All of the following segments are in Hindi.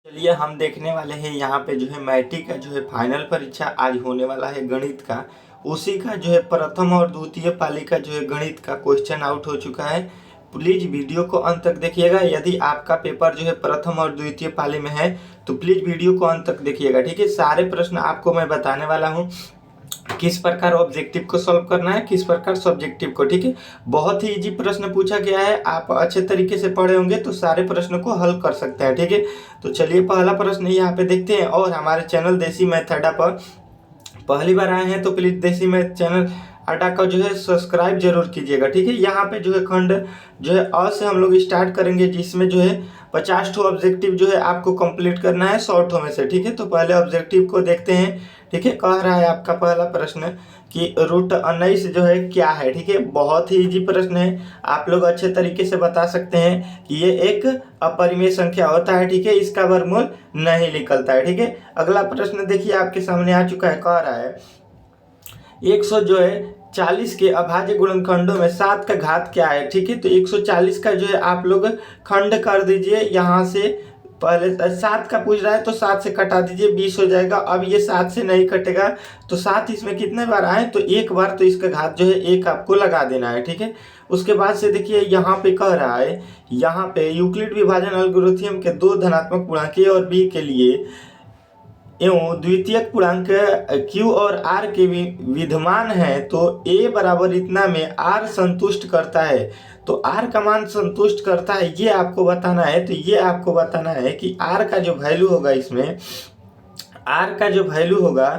चलिए हम देखने वाले हैं यहाँ पे जो है मैट्रिक का जो है फाइनल परीक्षा आज होने वाला है गणित का। उसी का जो है प्रथम और द्वितीय पाली का जो है गणित का क्वेश्चन आउट हो चुका है। प्लीज वीडियो को अंत तक देखिएगा। यदि आपका पेपर जो है प्रथम और द्वितीय पाली में है तो प्लीज वीडियो को अंत तक देखिएगा, ठीक है। सारे प्रश्न आपको मैं बताने वाला हूँ, किस प्रकार ऑब्जेक्टिव को सॉल्व करना है, किस प्रकार सब्जेक्टिव को, ठीक है। बहुत ही इजी प्रश्न पूछा गया है, आप अच्छे तरीके से पढ़े होंगे तो सारे प्रश्न को हल कर सकते हैं, ठीक है। तो चलिए पहला प्रश्न यहाँ पे देखते हैं। और हमारे चैनल देसी मैथ अड्डा पर पहली बार आए हैं तो प्लीज देसी मैथ चैनल अड्डा का जो है सब्सक्राइब जरूर कीजिएगा, ठीक है। यहाँ पे जो है खंड जो है अ से हम लोग स्टार्ट करेंगे, जिसमें जो है 50 ठो ऑब्जेक्टिव जो है आपको कंप्लीट करना है 100 ठो में से, ठीक है। तो पहले ऑब्जेक्टिव को देखते हैं, ठीक है। कह रहा है आपका पहला प्रश्न कि √19 जो है क्या है, ठीक है। बहुत ही इजी प्रश्न है, आप लोग अच्छे तरीके से बता सकते हैं कि ये एक अपरिमेय संख्या होता है, ठीक है। इसका वर्गमूल नहीं निकलता है, ठीक है। अगला प्रश्न देखिए आपके सामने आ चुका है। कह रहा है 100 जो है 40 के अभाज्य गुणनखंडों में 7 का घात क्या है, ठीक है। तो 140 का जो है आप लोग खंड कर दीजिए। यहाँ से पहले 7 का पूछ रहा है तो 7 से कटा दीजिए, 20 हो जाएगा। अब ये 7 से नहीं कटेगा तो 7 इसमें कितने बार आए तो एक बार, तो इसका घात जो है 1 आपको लगा देना है, ठीक है। उसके बाद से देखिए यहाँ पे कह रहा है, यहाँ पे यूक्लिड विभाजन एल्गोरिथम के दो धनात्मक पूर्णांक ए और बी के लिए एवं द्वितीयक पूर्णांक Q और R के विद्यमान है तो A बराबर इतना में R संतुष्ट करता है। तो R का मान संतुष्ट करता है, ये आपको बताना है। तो ये आपको बताना है कि R का जो वैल्यू होगा, इसमें R का जो वैल्यू होगा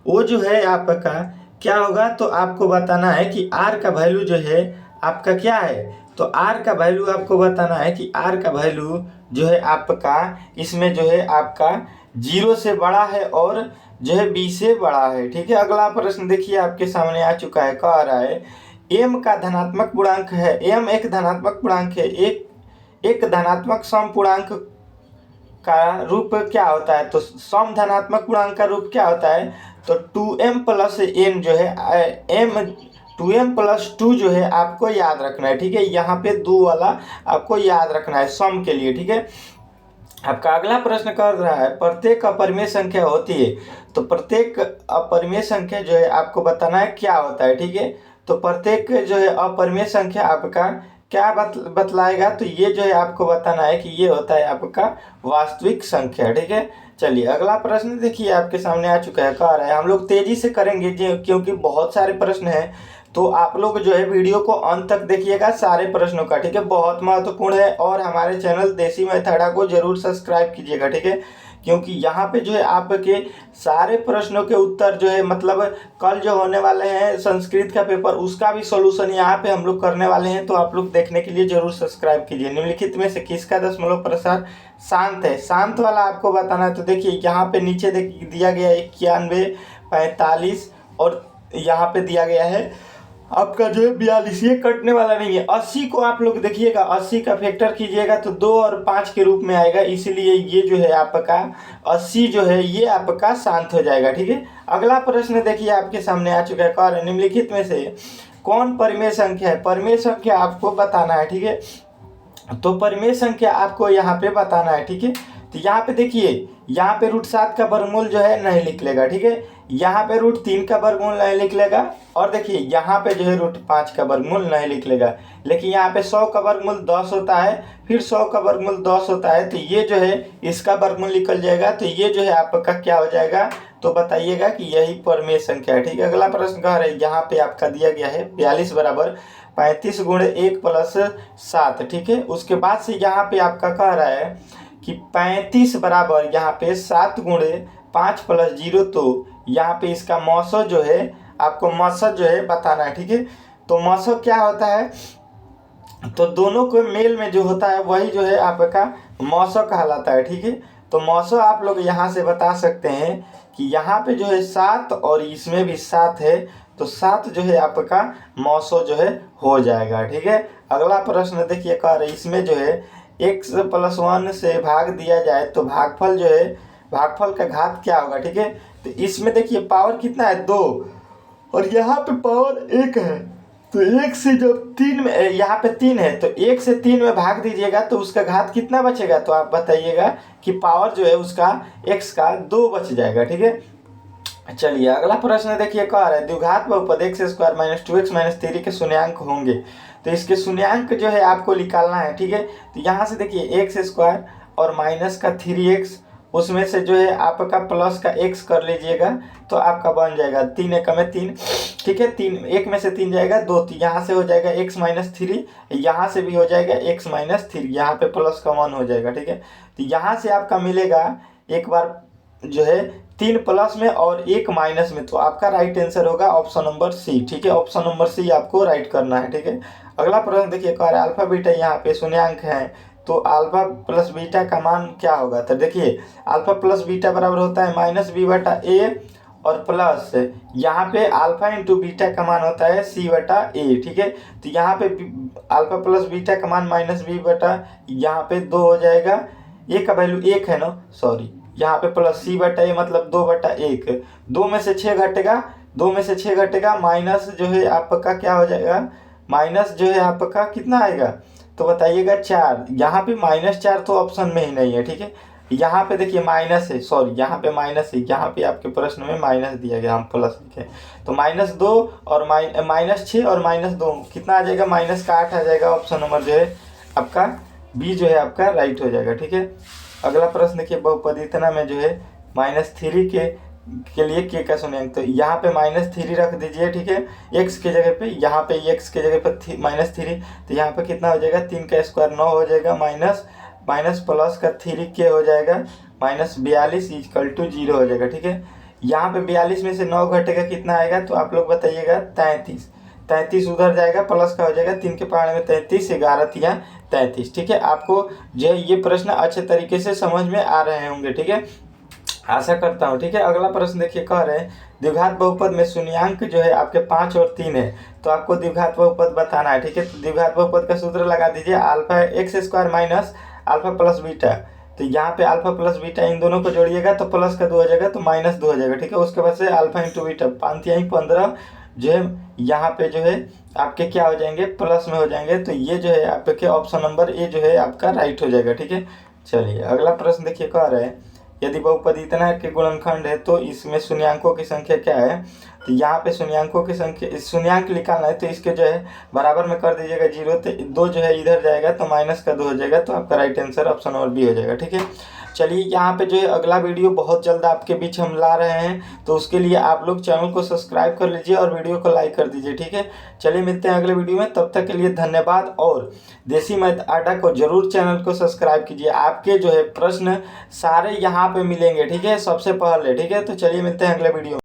वो जो है आपका क्या होगा, तो आपको बताना है कि R का वैल्यू जो है आपका क्या है। तो R का वैल्यू आपको बताना है कि R का वैल्यू जो है आपका इसमें जो है आपका 0 से बड़ा है और जो है b से बड़ा है, ठीक है। अगला प्रश्न देखिए आपके सामने आ चुका है। कह रहा है m का धनात्मक पूर्णांक है, m एक धनात्मक पूर्णांक है, एक धनात्मक सम पूर्णांक का रूप क्या होता है। तो सम धनात्मक पूर्णांक का रूप क्या होता है, तो 2m प्लस n जो है m 2m प्लस 2 जो है आपको याद रखना है, ठीक है। यहाँ पे 2 वाला आपको याद रखना है सम के लिए, ठीक है। आपका अगला प्रश्न कर रहा है प्रत्येक अपरिमेय संख्या होती है, तो प्रत्येक अपरिमेय संख्या जो है आपको बताना है क्या होता है, ठीक है। तो प्रत्येक जो है अपरिमेय संख्या आपका क्या बतलाएगा, तो ये जो है आपको बताना है कि ये होता है आपका वास्तविक संख्या, ठीक है। चलिए अगला प्रश्न देखिए आपके सामने आ चुका है। कह रहा है हम लोग तेजी से करेंगे क्योंकि बहुत सारे प्रश्न हैं, तो आप लोग जो है वीडियो को अंत तक देखिएगा सारे प्रश्नों का, ठीक है। बहुत महत्वपूर्ण है और हमारे चैनल देसी मैथ अड्डा को जरूर सब्सक्राइब कीजिएगा, ठीक है। क्योंकि यहाँ पे जो है आपके सारे प्रश्नों के उत्तर जो है मतलब कल जो होने वाले हैं संस्कृत का पेपर, उसका भी सॉल्यूशन यहाँ पे हम लोग करने वाले हैं। तो आप लोग देखने के लिए जरूर सब्सक्राइब कीजिए। निम्नलिखित में से किसका दशमलव प्रसार शांत है, शांत वाला आपको बताना है। तो देखिए यहाँ पे नीचे दिया गया 91, 45 और यहाँ पे दिया गया है आपका जो है 42, ये कटने वाला नहीं है। 80 को आप लोग देखिएगा, 80 का फैक्टर कीजिएगा तो 2 और 5 के रूप में आएगा, इसीलिए ये जो है आपका 80 जो है ये आपका शांत हो जाएगा, ठीक है। अगला प्रश्न देखिए आपके सामने आ चुका है। कह निम्नलिखित में से कौन परिमेय संख्या है, परिमेय संख्या आपको बताना है, ठीक है। तो परिमेय संख्या आपको यहाँ पे बताना है, ठीक है। तो यहाँ पे देखिए यहाँ पे √7 का वर्गमूल जो है नहीं निकलेगा, ठीक है। यहाँ पे √3 का वर्गमूल नहीं निकलेगा और देखिए यहाँ पे जो है √5 का वर्गमूल नहीं निकलेगा। लेकिन यहाँ पे 100 का वर्गमूल 10 होता है, फिर 100 का वर्गमूल 10 होता है, तो ये जो है इसका वर्गमूल निकल जाएगा। तो ये जो है आपका क्या हो जाएगा, तो बताइएगा कि यही परिमेय संख्या है, ठीक है। अगला प्रश्न कह रहे हैं यहाँ पे आपका दिया गया है 42 बराबर 35 गुणे 1 प्लस 7, ठीक है। उसके बाद से यहाँ पे आपका कह रहा है कि 35 बराबर यहाँ पे 7 गुणे 5 प्लस 0, तो यहाँ पे इसका मौसो जो है आपको मौसत जो है बताना है, ठीक है। तो मौसो क्या होता है, तो दोनों को मेल में जो होता है वही जो है आपका मौसो कहलाता है, ठीक है। तो मौसो आप लोग यहाँ से बता सकते हैं कि यहाँ पे जो है 7 और इसमें भी 7 है, तो 7 जो है आपका मौसो जो है हो जाएगा, ठीक है। अगला प्रश्न देखिए कह रहे इसमें जो है x + 1 से भाग दिया जाए तो भागफल जो है भागफल का घात क्या होगा, ठीक है। तो इसमें देखिए पावर कितना है 2 और यहाँ पे पावर 1 है, तो एक से जब 3 में यहाँ पे 3 है तो 1 से 3 में भाग दीजिएगा तो उसका घात कितना बचेगा, तो आप बताइएगा कि पावर जो है उसका x का 2 बच जाएगा। ठीक है, चलिए अगला प्रश्न देखिए, कह रहा है द्विघात बहुपद x square minus 2x minus 3 के शून्यांक होंगे, तो इसके शून्यांक जो है आपको निकालना है। ठीक है, तो यहाँ से देखिए x स्क्वायर और माइनस का 3x, उसमें से जो है आपका प्लस का x कर लीजिएगा तो आपका बन जाएगा 3 एकम में 3। ठीक है, 3 एक में से 3 जाएगा 2, तो यहाँ से हो जाएगा x माइनस 3, यहाँ से भी हो जाएगा x माइनस 3, यहाँ पे प्लस का 1 हो जाएगा। ठीक है, तो यहाँ से आपका मिलेगा एक बार जो है 3 प्लस में और 1 माइनस में, तो आपका राइट आंसर होगा ऑप्शन नंबर सी। ठीक है, ऑप्शन नंबर सी आपको राइट करना है। ठीक है, अगला प्रश्न देखिए, कह रहा है अल्फा बीटा यहाँ पे शून्यांक है, तो अल्फा प्लस बीटा का मान क्या होगा। तो देखिए अल्फा प्लस बीटा बराबर होता है माइनस बी बटा ए, और प्लस यहाँ पे अल्फा इंटू बीटा का मान होता है सी बटा ए। ठीक है, तो यहाँ पे अल्फा प्लस बीटा का मान माइनस बी बटा यहाँ पे 2 हो जाएगा, ए का वैल्यू 1 है ना, सॉरी, यहाँ पे प्लस सी बटा ए मतलब 2 बटा 1, 2 में से 6 घटेगा, 2 में से 6 घटेगा, माइनस जो है आपका क्या हो जाएगा, माइनस जो है आपका कितना आएगा, तो बताइएगा 4। यहाँ पे -4 तो ऑप्शन में ही नहीं है। ठीक है, यहाँ पे देखिए माइनस है, सॉरी यहाँ पे माइनस है, यहाँ पे आपके प्रश्न में माइनस दिया गया, हम प्लस लिखे, तो -2 और -6 और -2 कितना आ जाएगा, माइनस का 8 आ जाएगा। ऑप्शन नंबर जो है आपका बी जो है आपका राइट हो जाएगा। ठीक है, अगला प्रश्न देखिए, बहुपद इतना में जो है -3 के लिए के का शून्यांक, तो यहाँ पे -3 रख दीजिए। ठीक है, x के जगह पे, यहाँ पे x के जगह पे -3, तो यहाँ पे कितना हो जाएगा, 3 का स्क्वायर 9 हो जाएगा, माइनस प्लस का 3 के हो जाएगा -42 इक्वल टू 0 हो जाएगा। ठीक है, यहाँ पे 42 में से 9 घटेगा कितना आएगा, तो आप लोग बताइएगा 33 उधर जाएगा, प्लस का हो जाएगा 3 के पहाड़ में 33, 11 तिया 33। ठीक है, आपको जो है ये प्रश्न अच्छे तरीके से समझ में आ रहे होंगे। ठीक है, आशा करता हूँ। ठीक है, अगला प्रश्न देखिए, कह रहे हैं द्विघात बहुपद में शून्यांक जो है आपके 5 और 3 है, तो आपको द्विघात बहुपद बताना है। ठीक है, तो द्विघात बहुपद का सूत्र लगा दीजिए, alpha x square minus alpha plus beta, तो यहाँ पे अल्फा प्लस बीटा इन दोनों को जोड़िएगा तो प्लस का 2 हो जाएगा, तो -2 हो जाएगा। ठीक है, उसके बाद से अल्फा इंटू बीटा 5 या 15 जो है यहाँ पे जो है आपके क्या हो जाएंगे, प्लस में हो जाएंगे, तो ये जो है आपके ऑप्शन नंबर ए जो है आपका राइट हो जाएगा। ठीक है, चलिए अगला प्रश्न देखिए, कह रहे हैं यदि बहुपद इतना के गुणनखंड है तो इसमें शून्यांकों की संख्या क्या है, तो यहाँ पे शून्यांकों की संख्या, शून्यांक निकालना है, तो इसके जो है बराबर में कर दीजिएगा 0, तो 2 जो है इधर जाएगा तो माइनस का 2 हो जाएगा, तो आपका right answer option number B हो जाएगा। ठीक है, चलिए यहाँ पे जो है अगला वीडियो बहुत जल्द आपके बीच हम ला रहे हैं, तो उसके लिए आप लोग चैनल को सब्सक्राइब कर लीजिए और वीडियो को लाइक कर दीजिए। ठीक है, चलिए मिलते हैं अगले वीडियो में, तब तक के लिए धन्यवाद, और देसी मैथ अड्डा को जरूर चैनल को सब्सक्राइब कीजिए, आपके जो है प्रश्न सारे यहाँ पे मिलेंगे। ठीक है, सबसे पहले। ठीक है, तो चलिए मिलते हैं अगले वीडियो में।